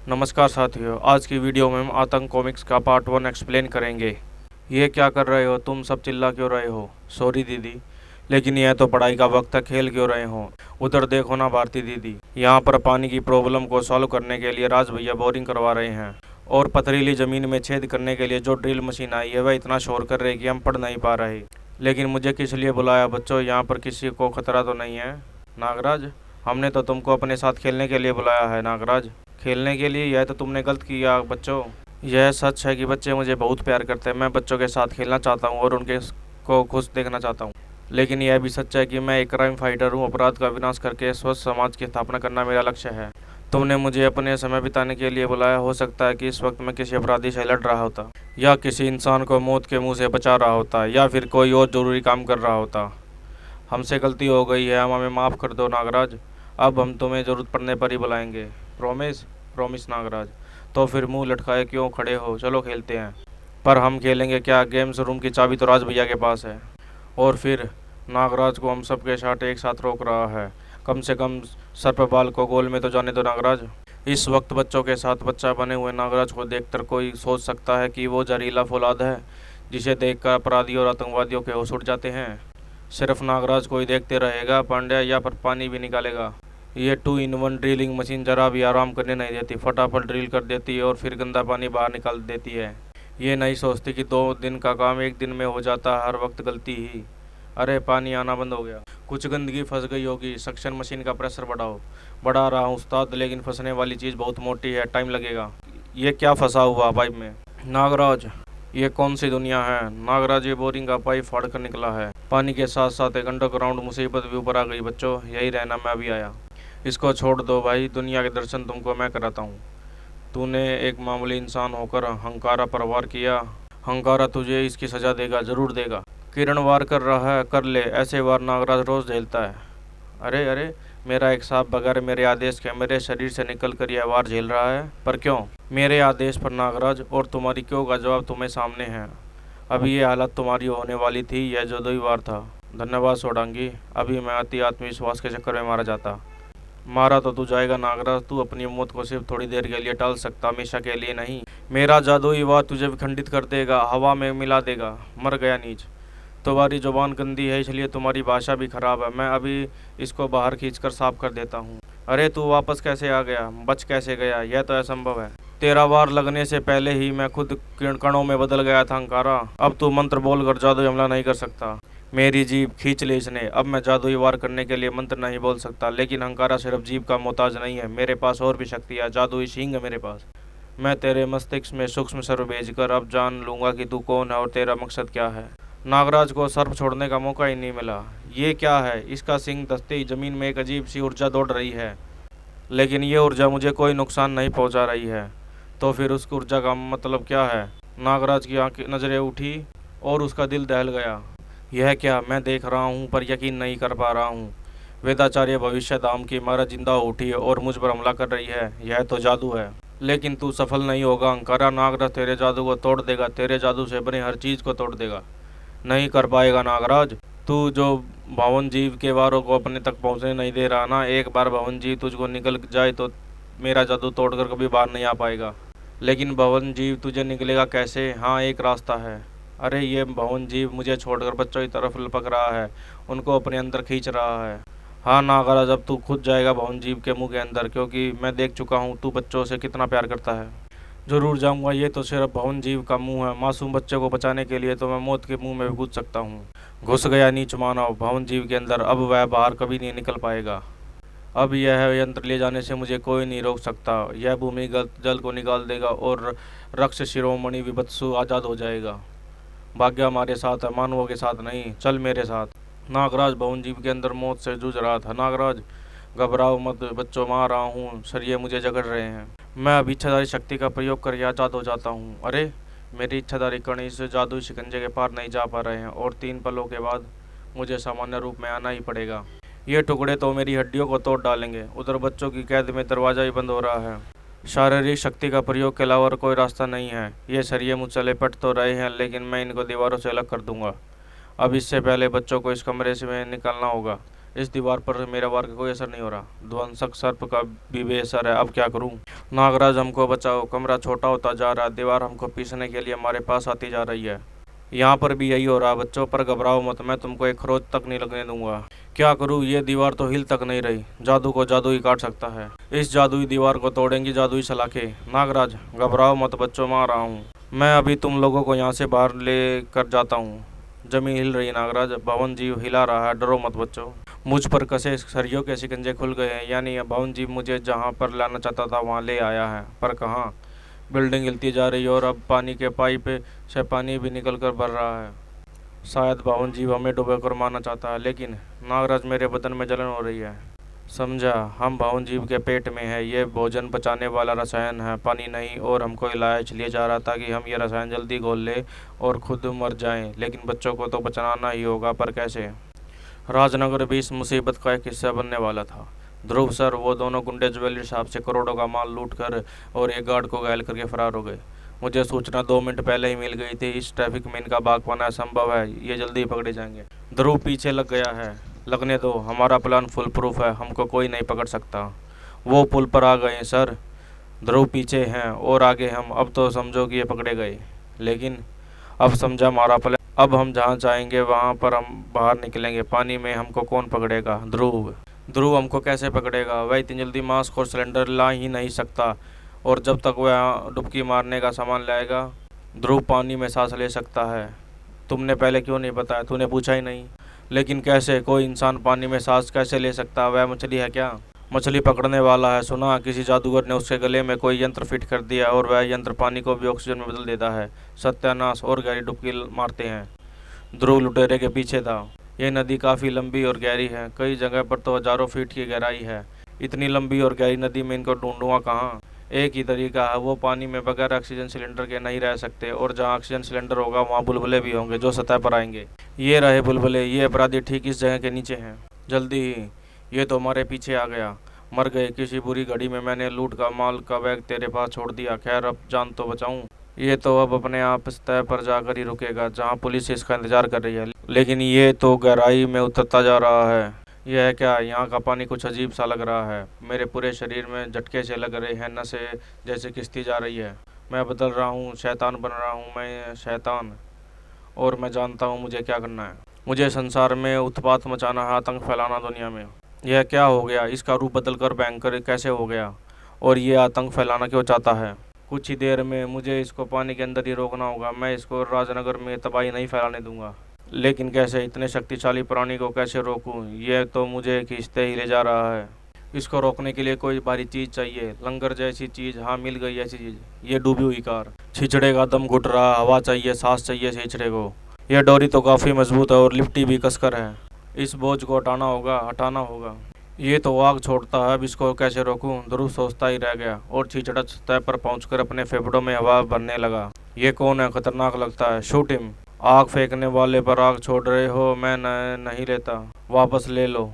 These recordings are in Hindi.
नमस्कार साथियों, आज की वीडियो में हम आतंक कॉमिक्स का पार्ट 1 एक्सप्लेन करेंगे। ये क्या कर रहे हो तुम सब, चिल्ला क्यों रहे हो? सॉरी दीदी, लेकिन यह तो पढ़ाई का वक्त है, खेल क्यों रहे हो? उधर देखो ना भारती दीदी, यहाँ पर पानी की प्रॉब्लम को सॉल्व करने के लिए राज भैया बोरिंग करवा रहे हैं। और पथरीली जमीन में छेद करने के लिए जो ड्रिल मशीन आई है वह इतना शोर कर रही है कि हम पढ़ नहीं पा रहे। लेकिन मुझे किस लिए बुलाया बच्चों? यहाँ पर किसी को खतरा तो नहीं है? नागराज, हमने तो तुमको अपने साथ खेलने के लिए बुलाया है। नागराज, खेलने के लिए? यह तो तुमने गलत किया बच्चों। यह सच है कि बच्चे मुझे बहुत प्यार करते हैं। मैं बच्चों के साथ खेलना चाहता हूँ और उनके को खुश देखना चाहता हूँ। लेकिन यह भी सच है कि मैं एक क्राइम फाइटर हूँ। अपराध का विनाश करके स्वस्थ समाज की स्थापना करना मेरा लक्ष्य है। तुमने मुझे अपने समय बिताने के लिए बुलाया। हो सकता है कि इस वक्त मैं किसी अपराधी से लड़ रहा होता, या किसी इंसान को मौत के मुंह से बचा रहा होता, या फिर कोई और जरूरी काम कर रहा होता। हमसे गलती हो गई है, हम हमें माफ़ कर दो नागराज। अब हम तुम्हें ज़रूरत पड़ने पर ही बुलाएंगे। प्रॉमिस? प्रॉमिस नागराज। तो फिर मुंह लटकाए क्यों खड़े हो? चलो खेलते हैं। पर हम खेलेंगे क्या? गेम्स रूम की चाबी तो राज भैया के पास है। और फिर नागराज को हम सबके साथ एक साथ रोक रहा है। कम से कम सर पर बाल को गोल में तो जाने दो नागराज। इस वक्त बच्चों के साथ बच्चा बने हुए नागराज को देखकर कोई सोच सकता है कि वो जहरीला फौलाद है जिसे देखकर अपराधियों और आतंकवादियों के होश उड़ जाते हैं। सिर्फ नागराज को ही देखते रहेगा पांड्या, या पर पानी भी निकालेगा। ये 2-in-1 ड्रिलिंग मशीन जरा भी आराम करने नहीं देती। फटाफट ड्रिल कर देती है और फिर गंदा पानी बाहर निकाल देती है। ये नहीं सोचती कि 2 दिन का काम 1 दिन में हो जाता है। हर वक्त गलती ही। अरे पानी आना बंद हो गया, कुछ गंदगी फंस गई होगी। सक्शन मशीन का प्रेशर बढ़ाओ। बढ़ा रहा हूँ उस्ताद, लेकिन फंसने वाली चीज़ बहुत मोटी है, टाइम लगेगा। ये क्या फंसा हुआ पाइप में? नागराज, ये कौन सी दुनिया है? नागराज, ये बोरिंग का पाइप फाड़ कर निकला है। पानी के साथ साथ एक अंडरग्राउंड मुसीबत भी ऊपर आ गई। बच्चों यही रहना, मैं अभी आया। इसको छोड़ दो भाई, दुनिया के दर्शन तुमको मैं कराता हूँ। तूने एक मामूली इंसान होकर हंकारा पर वार किया। हंकारा तुझे इसकी सजा देगा, जरूर देगा। किरण वार कर रहा है, कर ले। ऐसे वार नागराज रोज झेलता है। अरे अरे, मेरा एक सांप बगैर मेरे आदेश के मेरे शरीर से निकल कर यह वार झेल रहा है, पर क्यों? मेरे आदेश पर नागराज, और तुम्हारी क्यों का जवाब तुम्हें सामने है। अभी ये हालत तुम्हारी होने वाली थी, यह जादुई वार था। धन्यवाद सोडांगी, अभी मैं अति आत्मविश्वास के चक्कर में मारा जाता। मारा तो तू जाएगा नागराज। तू अपनी मौत को सिर्फ थोड़ी देर के लिए टाल सकता, हमेशा के लिए नहीं। मेरा जादुई वार तुझे विखंडित कर देगा, हवा में मिला देगा। मर गया नीच। तुम्हारी जुबान गंदी है, इसलिए तुम्हारी भाषा भी खराब है। मैं अभी इसको बाहर खींचकर साफ कर देता हूँ। अरे तू वापस कैसे आ गया? बच कैसे गया? यह तो असंभव है। तेरा वार लगने से पहले ही मैं खुद कणों में बदल गया था अंकारा। अब तू मंत्र बोलकर जादुई हमला नहीं कर सकता। मेरी जीभ खींच ली इसने। अब मैं जादुई वार करने के लिए मंत्र नहीं बोल सकता। लेकिन अंकारा सिर्फ जीभ का मोहताज नहीं है, मेरे पास और भी शक्ति है। जादुई सींग है मेरे पास। मैं तेरे मस्तिष्क में सूक्ष्म सर्व भेजकर अब जान लूंगा कि तू कौन है और तेरा मकसद क्या है। नागराज को सर्प छोड़ने का मौका ही नहीं मिला। ये क्या है? इसका सिंग दसते ही जमीन में एक अजीब सी ऊर्जा दौड़ रही है, लेकिन ये ऊर्जा मुझे कोई नुकसान नहीं पहुंचा रही है। तो फिर उस ऊर्जा का मतलब क्या है? नागराज की आंखें नजरें उठी और उसका दिल दहल गया। यह क्या मैं देख रहा हूँ, पर यकीन नहीं कर पा रहा हूँ। वेदाचार्य भविष्य धाम की इमारत जिंदा उठी है और मुझ पर हमला कर रही है। यह तो जादू है। लेकिन तू सफल नहीं होगा अंकारा। नागराज तेरे जादू को तोड़ देगा, तेरे जादू से बने हर चीज को तोड़ देगा। नहीं कर पाएगा नागराज। तू जो भवन जीव के वारों को अपने तक पहुंचने नहीं दे रहा ना, एक बार भवन जीव तुझको निकल जाए तो मेरा जादू तोड़कर कभी बाहर नहीं आ पाएगा। लेकिन भवन जीव तुझे निकलेगा कैसे? हाँ, एक रास्ता है। अरे ये भवन जीव मुझे छोड़कर बच्चों की तरफ लपक रहा है, उनको अपने अंदर खींच रहा है। हाँ नागराज, अब तू खुद जाएगा भवन जीव के मुंह के अंदर, क्योंकि मैं देख चुका हूँ तू बच्चों से कितना प्यार करता है। जरूर जाऊंगा। ये तो सिर्फ भवन जीव का मुंह है। मासूम बच्चे को बचाने के लिए तो मैं मौत के मुंह में भी कूद सकता हूँ। घुस गया नीच मानव भवन जीव के अंदर। अब वह बाहर कभी नहीं निकल पाएगा। अब यह यंत्र ले जाने से मुझे कोई नहीं रोक सकता। यह भूमिगत जल को निकाल देगा और रक्त शिरोमणि विभत्सु आज़ाद हो जाएगा। भाग्य हमारे साथ है, मानवों के साथ नहीं। चल मेरे साथ। नागराज भवन जीव के अंदर मौत से जूझ रहा था। नागराज घबराओ मत बच्चों, मैं आ रहा हूँ। सरिये मुझे जकड़ रहे हैं। मैं अब इच्छाधारी शक्ति का प्रयोग करके आज़ाद हो जाता हूँ। अरे मेरी इच्छाधारी कण इस जादुई शिकंजे के पार नहीं जा पा रहे हैं, और 3 पलों के बाद मुझे सामान्य रूप में आना ही पड़ेगा। ये टुकड़े तो मेरी हड्डियों को तोड़ डालेंगे। उधर बच्चों की कैद में दरवाज़ा ही बंद हो रहा है। शारीरिक शक्ति का प्रयोग के अलावा और कोई रास्ता नहीं है। ये सरिये मुझसे लिपट तो रहे हैं, लेकिन मैं इनको दीवारों से अलग कर दूंगा। अब इससे पहले बच्चों को इस कमरे से में निकलना होगा। इस दीवार पर मेरे वार का कोई असर नहीं हो रहा। ध्वंसक सर्प का भी बेअसर है। अब क्या करूं? नागराज हमको बचाओ, कमरा छोटा होता जा रहा है, दीवार हमको पीसने के लिए हमारे पास आती जा रही है। यहाँ पर भी यही हो रहा है बच्चों, पर घबराओ मत, मैं तुमको एक खरोच तक नहीं लगने दूंगा। क्या करूँ, ये दीवार तो हिल तक नहीं रही। जादू को जादू ही काट सकता है। इस जादुई दीवार को तोड़ेंगी जादुई सलाखें। नागराज घबराओ मत बच्चों, मैं आ रहा हूँ। मैं अभी तुम लोगों को यहाँ से बाहर ले कर जाता हूँ। जमीन हिल रही है नागराज, भवन जीव हिला रहा है, डरो मत बच्चों। मुझ पर कसे सरियों के शिकंजे खुल गए हैं, यानी भवन जीव मुझे जहाँ पर लाना चाहता था वहाँ ले आया है, पर कहाँ। बिल्डिंग हिलती जा रही है और अब पानी के पाइप से पानी भी निकल कर भर रहा है। शायद भवन जीव हमें डुबो कर मारना चाहता है, लेकिन नागराज मेरे बदन में जलन हो रही है। समझा, हम भवन जीव के पेट में है। ये भोजन पचाने वाला रसायन है, पानी नहीं, और हमको हिलाया इसलिए जा रहा था कि हम ये रसायन जल्दी घोल ले और खुद मर जाएं। लेकिन बच्चों को तो बचाना ही होगा, पर कैसे? राजनगर भी इस मुसीबत का एक हिस्सा बनने वाला था। ध्रुव सर, वो दोनों गुंडे ज्वेलरी शॉप से करोड़ों का माल लूट कर और एक गार्ड को घायल करके फरार हो गए। मुझे सूचना 2 मिनट पहले ही मिल गई थी। इस ट्रैफिक में इनका भाग पाना असंभव है, ये जल्दी ही पकड़े जाएंगे। ध्रुव पीछे लग गया है। लगने दो, हमारा प्लान फुल प्रूफ है, हमको कोई नहीं पकड़ सकता। वो पुल पर आ गए हैं सर। ध्रुव पीछे हैं और आगे हम। अब तो समझो कि ये पकड़े गए। लेकिन अब समझा हमारा प्लान। अब हम जहाँ चाहेंगे वहाँ पर हम बाहर निकलेंगे। पानी में हमको कौन पकड़ेगा? ध्रुव। ध्रुव हमको कैसे पकड़ेगा? वह इतनी जल्दी मास्क और सिलेंडर ला ही नहीं सकता, और जब तक वह डुबकी मारने का सामान लाएगा। ध्रुव पानी में सांस ले सकता है। तुमने पहले क्यों नहीं बताया? तूने पूछा ही नहीं। लेकिन कैसे? कोई इंसान पानी में सांस कैसे ले सकता है? वह मछली है क्या? मछली पकड़ने वाला है। सुना किसी जादूगर ने उसके गले में कोई यंत्र फिट कर दिया और वह यंत्र पानी को भी ऑक्सीजन में बदल देता है। सत्यानाश, और गहरी डुबकी मारते हैं। ध्रुव लुटेरे के पीछे था। यह नदी काफ़ी लंबी और गहरी है, कई जगह पर तो हजारों फीट की गहराई है। इतनी लंबी और गहरी नदी में इनको ढूंढूंगा कहाँ? एक ही तरीका है, वो पानी में बगैर ऑक्सीजन सिलेंडर के नहीं रह सकते, और जहाँ ऑक्सीजन सिलेंडर होगा वहाँ बुलबुले भी होंगे जो सतह पर आएंगे। ये रहे बुलबुले। ये अपराधी ठीक इस जगह के नीचे हैं। जल्दी ही। ये तो हमारे पीछे आ गया। मर गए। किसी बुरी घड़ी में मैंने लूट का माल का बैग तेरे पास छोड़ दिया। खैर, अब जान तो बचाऊं। ये तो अब अपने आप सतह पर जाकर ही रुकेगा, जहाँ पुलिस इसका इंतजार कर रही है। लेकिन ये तो गहराई में उतरता जा रहा है। यह है क्या? यहाँ का पानी कुछ अजीब सा लग रहा है। मेरे पूरे शरीर में झटके से लग रहे हैं, नसें जैसे खिंचती जा रही है। मैं बदल रहा हूँ, शैतान बन रहा हूँ। मैं शैतान, और मैं जानता हूँ मुझे क्या करना है। मुझे संसार में उत्पात मचाना है, आतंक फैलाना दुनिया में। यह क्या हो गया? इसका रूप बदल कर भयंकर कैसे हो गया? और ये आतंक फैलाना क्यों चाहता है? कुछ ही देर में मुझे इसको पानी के अंदर ही रोकना होगा। मैं इसको राजनगर में तबाही नहीं फैलाने दूंगा। लेकिन कैसे? इतने शक्तिशाली प्राणी को कैसे रोकूं? यह तो मुझे खींचते ही ले जा रहा है। इसको रोकने के लिए कोई भारी चीज चाहिए, लंगर जैसी चीज। हाँ, मिल गई ऐसी चीज। ये डूबी हुई कार। छिछड़े का दम घुट रहा, हवा चाहिए, सांस चाहिए छिछड़े को। यह डोरी तो काफी मजबूत है और लिपटी भी कसकर है। इस बोझ को हटाना होगा। ये तो आग छोड़ता है, अब इसको कैसे रोकूं? ध्रुव सोचता ही रह गया और छिछड़ा सतह पर पहुंचकर अपने फेफड़ों में हवा भरने लगा। ये कौन है? खतरनाक लगता है। Shoot him. आग फेंकने वाले पर आग छोड़ रहे हो? मैं नहीं लेता। वापस ले लो।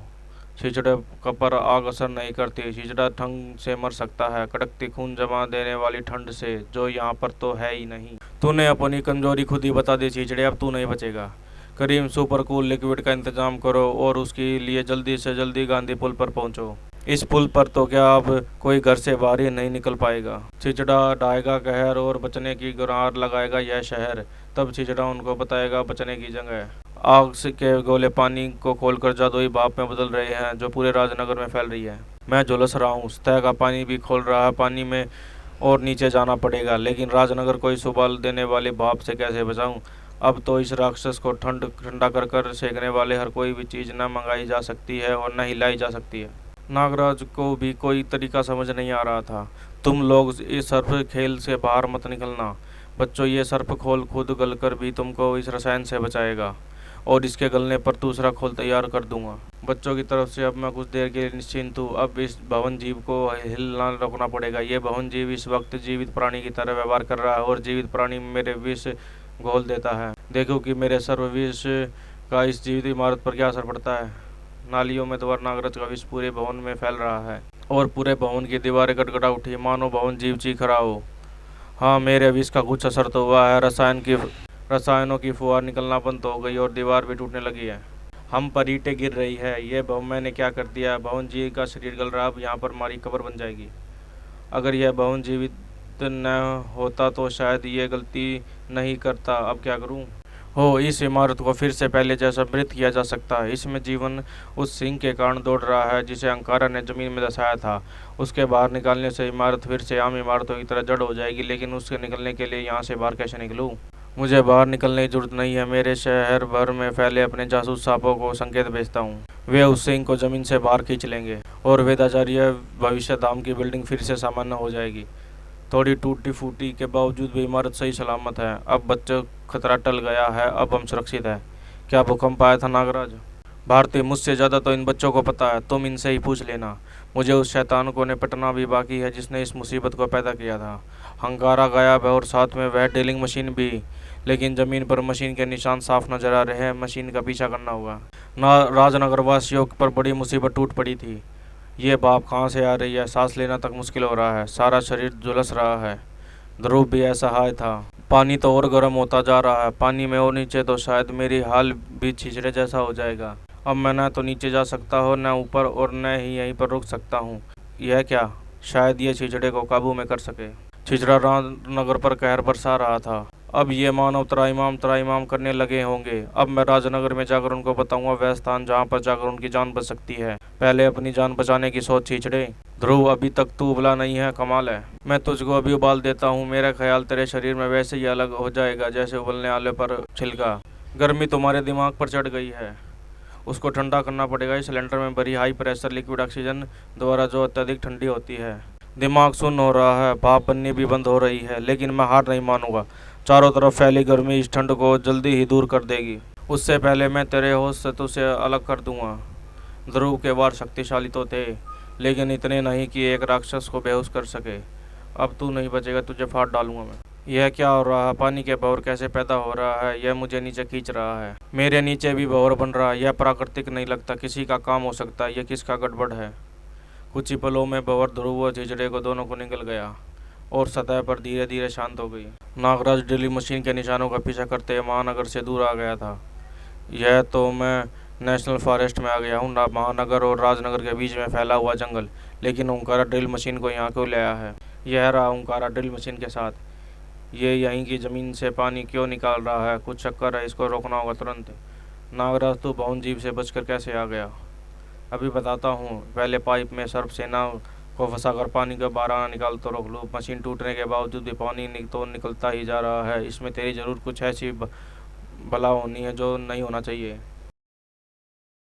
छिछड़े पर आग असर नहीं करती। छिछड़ा ठंड से मर सकता है, कड़कती खून जमा देने वाली ठंड से, जो यहाँ पर तो है ही नहीं। तूने अपनी कमजोरी खुद ही बता दी छिछड़े, अब तू नहीं बचेगा। करीम, सुपर कूल लिक्विड का इंतजाम करो और उसके लिए जल्दी से जल्दी गांधी पुल पर पहुंचो। इस पुल पर तो क्या अब कोई घर से बाहर ही नहीं निकल पाएगा। छिछड़ा ढाएगा कहर और बचने की गुहार लगाएगा यह शहर। तब छिछड़ा उनको बताएगा बचने की जगह। आग से के गोले पानी को खोलकर जादुई भाप में बदल रहे हैं, जो पूरे राजनगर में फैल रही है। मैं झुलस रहा हूँ। सतह का पानी भी खोल रहा है। पानी में और नीचे जाना पड़ेगा, लेकिन राजनगर को इस उबाल देने वाली भाप से कैसे बचाऊं? अब तो इस राक्षस को ठंडा कर कर सेकने वाले हर कोई भी चीज़ न मंगाई जा सकती है और न हिलाई जा सकती है। नागराज को भी कोई तरीका समझ नहीं आ रहा था। तुम लोग इस सर्प खेल से बाहर मत निकलना बच्चों। ये सर्प खोल खुद गलकर भी तुमको इस रसायन से बचाएगा, और इसके गलने पर दूसरा खोल तैयार कर दूंगा। बच्चों की तरफ से अब मैं कुछ देर के लिए निश्चिंत हूँ। अब इस भवन जीव को हिलना रोकना पड़ेगा। ये भवन जीव इस वक्त जीवित प्राणी की तरह व्यवहार कर रहा है, और जीवित प्राणी मेरे विष घोल देता है। देखो कि मेरे सर्व विष का इस जीवित इमारत पर क्या असर पड़ता है। नालियों में द्वार नागराज का विष पूरे भवन में फैल रहा है, और पूरे भवन की दीवारें गटगटा उठी, मानो भवन जीव चीख रहा हो। हाँ, मेरे विष का कुछ असर तो हुआ है। रसायनों की फुहार निकलना बंद हो गई और दीवार भी टूटने लगी है। हम पर ईंटें गिर रही है। ये भवन मैंने क्या कर दिया? भवन जी का शरीर गल रहा, अब यहाँ पर हमारी कब्र बन जाएगी। अगर यह भवन जीवित न होता तो शायद ये गलती नहीं करता। अब क्या करूं? हो, इस इमारत को फिर से पहले जैसा मृत किया जा सकता है। इसमें जीवन उस सिंह के कारण दौड़ रहा है जिसे अंकारा ने जमीन में दसाया था। उसके बाहर निकालने से इमारत फिर से आम इमारतों की तरह जड़ हो जाएगी, लेकिन उसके निकलने के लिए यहाँ से बाहर कैसे निकलूँ? मुझे बाहर निकलने की जरूरत नहीं है। मेरे शहर भर में फैले अपने जासूस सांपों को संकेत भेजता हूँ। वे उस सिंह को जमीन से बाहर खींच लेंगे और वेदाचार्य भविष्य धाम की बिल्डिंग फिर से सामान्य हो जाएगी। थोड़ी टूटी फूटी के बावजूद भी इमारत सही सलामत है। अब बच्चों खतरा टल गया है, अब हम सुरक्षित है। क्या भूकंप आया था नागराज? भारती, मुझसे ज़्यादा तो इन बच्चों को पता है, तुम इनसे ही पूछ लेना। मुझे उस शैतान को निपटना भी बाकी है जिसने इस मुसीबत को पैदा किया था। हंकारा गायब है और साथ में वह ड्रिलिंग मशीन भी, लेकिन ज़मीन पर मशीन के निशान साफ नजर आ रहे हैं। मशीन का पीछा करना होगा। राजनगर वासियों पर बड़ी मुसीबत टूट पड़ी थी। ये भाप कहाँ से आ रही है? सांस लेना तक मुश्किल हो रहा है, सारा शरीर झुलस रहा है। ध्रुव भी ऐसा हाय था। पानी तो और गर्म होता जा रहा है। पानी में और नीचे तो शायद मेरी हाल भी छिछड़े जैसा हो जाएगा। अब मैं न तो नीचे जा सकता हूँ, न ऊपर, और न ही यहीं पर रुक सकता हूँ। यह क्या? शायद ये छिछड़े को काबू में कर सके। छिछड़ा राजनगर पर कहर बरसा रहा था। अब ये मानव त्राईमाम करने लगे होंगे। अब मैं राजनगर में जाकर उनको बताऊंगा वह स्थान जहाँ पर जाकर उनकी जान बच सकती है। पहले अपनी जान बचाने की सोच छिछड़े। ध्रुव, अभी तक तू उबला नहीं है, कमाल है। मैं तुझको अभी उबाल देता हूँ। मेरा ख्याल तेरे शरीर में वैसे ही अलग हो जाएगा जैसे उबलने वाले पर छिलका। गर्मी तुम्हारे दिमाग पर चढ़ गई है, उसको ठंडा करना पड़ेगा। इस सिलेंडर में भरी हाई प्रेशर लिक्विड ऑक्सीजन द्वारा जो अत्यधिक ठंडी होती है। दिमाग सुन्न हो रहा है, भाप बननी भी बंद हो रही है, लेकिन मैं हार नहीं मानूंगा। चारों तरफ फैली गर्मी इस ठंड को जल्दी ही दूर कर देगी। उससे पहले मैं तेरे होश से तुझे अलग कर दूंगा। ध्रुव के वार शक्तिशाली तो थे, लेकिन इतने नहीं कि एक राक्षस को बेहोश कर सके। अब तू नहीं बचेगा, तुझे फाड़ डालूंगा मैं। यह क्या हो रहा है? पानी के भंवर कैसे पैदा हो रहा है? यह मुझे नीचे खींच रहा है। मेरे नीचे भी भंवर बन रहा है। यह प्राकृतिक नहीं लगता, किसी का काम हो सकता है। यह किसका गड़बड़ है? कुछ ही पलों में भंवर ध्रुव और छिछड़े को दोनों को निकल गया और सतह पर धीरे धीरे शांत हो गई। नागराज ड्रिलिंग मशीन के निशानों का पीछा करते हुए महानगर से दूर आ गया था। यह तो मैं नेशनल फॉरेस्ट में आ गया हूँ, महानगर और राजनगर के बीच में फैला हुआ जंगल। लेकिन ओंकारा ड्रिल मशीन को यहाँ क्यों ले आया है? यह रहा ओंकारा ड्रिल मशीन के साथ। ये यहीं की ज़मीन से पानी क्यों निकाल रहा है? कुछ चक्कर है, इसको रोकना होगा तुरंत। नागराज, तू भवन जीव से बचकर कैसे आ गया? अभी बताता हूँ। पहले पाइप में सर्पसेना को फंसाकर पानी को बाहर आना निकाल तो रोक लो। मशीन टूटने के बावजूद भी पानी तो निकलता ही जा रहा है। इसमें तेरी जरूर कुछ ऐसी भला होनी है जो नहीं होना चाहिए।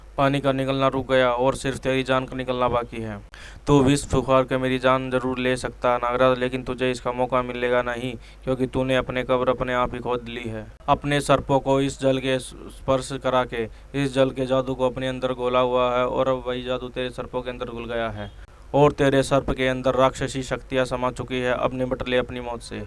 पानी का निकलना रुक गया और सिर्फ तेरी जान का निकलना बाकी है। तू विष फुकार के मेरी जान जरूर ले सकता है नागराज, लेकिन तुझे इसका मौका मिलेगा नहीं, क्योंकि तूने अपने कब्र अपने आप ही खोद ली है। अपने सर्पों को इस जल के स्पर्श करा के इस जल के जादू को अपने अंदर घोला हुआ है, और अब वही जादू तेरे सर्पों के अंदर घुल गया है और तेरे सर्प के अंदर राक्षसी शक्तियाँ समा चुकी है। अब निपट ले अपनी मौत से।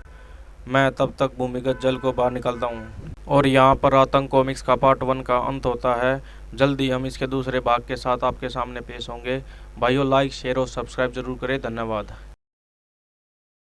मैं तब तक भूमिगत जल को बाहर निकालता हूँ। और यहाँ पर आतंक कॉमिक्स का पार्ट 1 का अंत होता है। जल्दी हम इसके दूसरे भाग के साथ आपके सामने पेश होंगे। भाइयों, लाइक, शेयर और सब्सक्राइब जरूर करें। धन्यवाद।